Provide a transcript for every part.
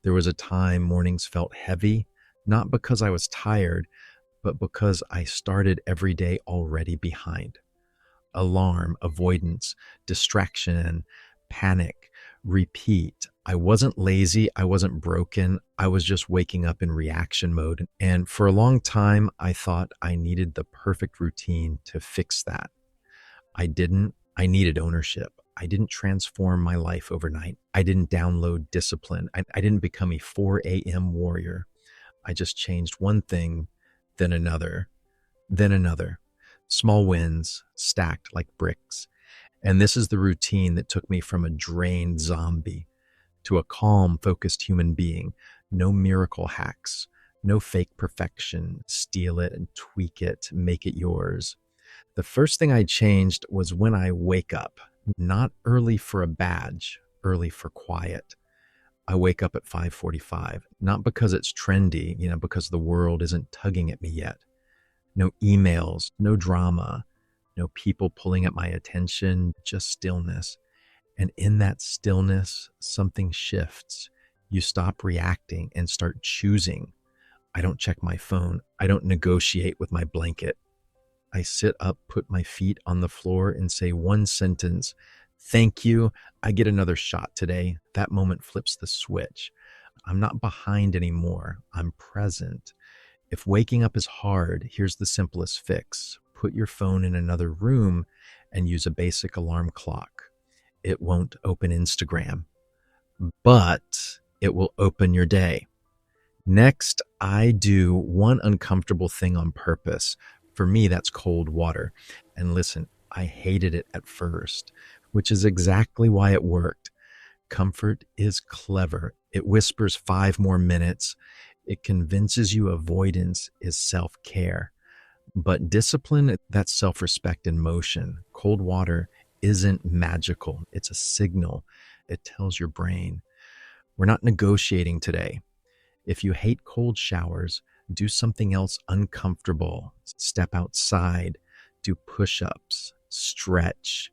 There was a time mornings felt heavy, not because I was tired, but because I started every day already behind. Alarm, avoidance, distraction, panic, repeat. I wasn't lazy. I wasn't broken. I was just waking up in reaction mode. And for a long time, I thought I needed the perfect routine to fix that. I didn't. I needed ownership. I didn't transform my life overnight. I didn't download discipline. I didn't become a 4 a.m. warrior. I just changed one thing, then another, then another. Small wins stacked like bricks. And this is the routine that took me from a drained zombie to a calm, focused human being. No miracle hacks, no fake perfection. Steal it and tweak it, make it yours. The first thing I changed was when I wake up, not early for a badge, early for quiet. I wake up at 5:45, not because it's trendy, because the world isn't tugging at me yet. No emails, no drama, no people pulling at my attention, just stillness. And in that stillness, something shifts. You stop reacting and start choosing. I don't check my phone. I don't negotiate with my blanket. I sit up, put my feet on the floor, and say one sentence: thank you. I get another shot today. That moment flips the switch. I'm not behind anymore. I'm present. If waking up is hard, here's the simplest fix. Put your phone in another room and use a basic alarm clock. It won't open Instagram, but it will open your day. Next, I do one uncomfortable thing on purpose. For me, that's cold water. And listen, I hated it at first, which is exactly why it worked. Comfort is clever. It whispers 5 more minutes. It convinces you avoidance is self-care. But discipline, that's self-respect in motion. Cold water isn't magical. It's a signal. It tells your brain, we're not negotiating today. If you hate cold showers, do something else uncomfortable. Step outside, do push-ups, stretch.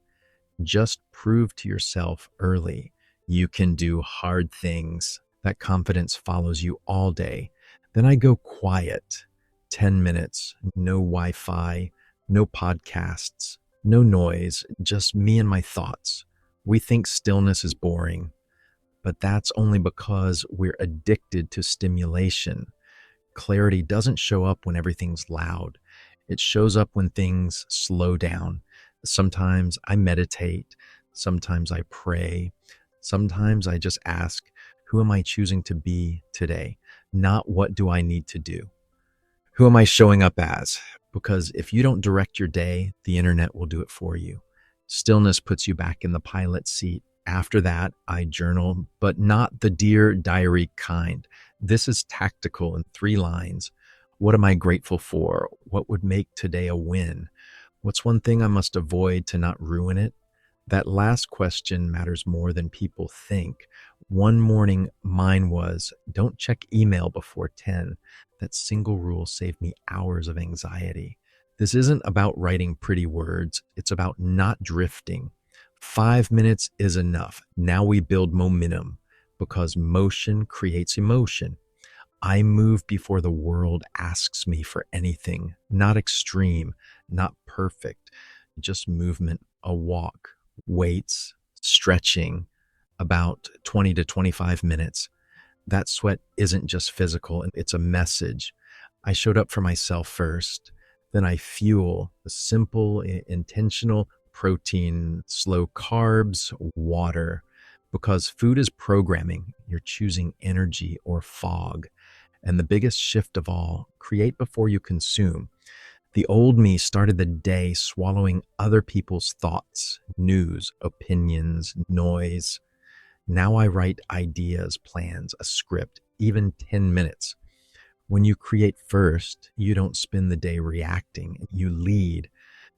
Just prove to yourself early you can do hard things. That confidence follows you all day. Then I go quiet. 10 minutes, no Wi-Fi, no podcasts, no noise, just me and my thoughts. We think stillness is boring, but that's only because we're addicted to stimulation. Clarity doesn't show up when everything's loud. It shows up when things slow down. Sometimes I meditate. Sometimes I pray. Sometimes I just ask, who am I choosing to be today? Not what do I need to do? Who am I showing up as? Because if you don't direct your day, the internet will do it for you. Stillness puts you back in the pilot seat. After that, I journal, but not the Dear Diary kind. This is tactical in 3 lines. What am I grateful for? What would make today a win? What's one thing I must avoid to not ruin it? That last question matters more than people think. One morning, mine was, don't check email before 10. That single rule saved me hours of anxiety. This isn't about writing pretty words. It's about not drifting. 5 minutes is enough. Now we build momentum because motion creates emotion. I move before the world asks me for anything, not extreme, not perfect, just movement, a walk, weights, stretching, about 20 to 25 minutes. That sweat isn't just physical, it's a message. I showed up for myself first, then I fuel the simple, intentional protein, slow carbs, water, because food is programming. You're choosing energy or fog. And the biggest shift of all, create before you consume. The old me started the day swallowing other people's thoughts, news, opinions, noise. Now I write ideas, plans, a script, even 10 minutes. When you create first, you don't spend the day reacting, you lead.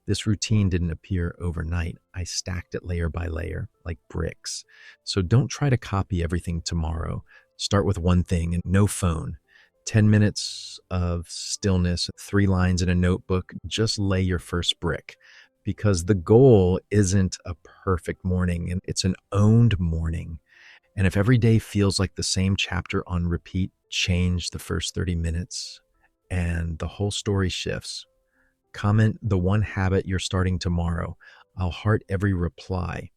This routine didn't appear overnight. I stacked it layer by layer, like bricks. So don't try to copy everything tomorrow. Start with one thing and no phone. 10 minutes of stillness, 3 lines in a notebook, just lay your first brick. Because the goal isn't a perfect morning, and it's an owned morning. And if every day feels like the same chapter on repeat, change the first 30 minutes and the whole story shifts. Comment the one habit you're starting tomorrow. I'll heart every reply.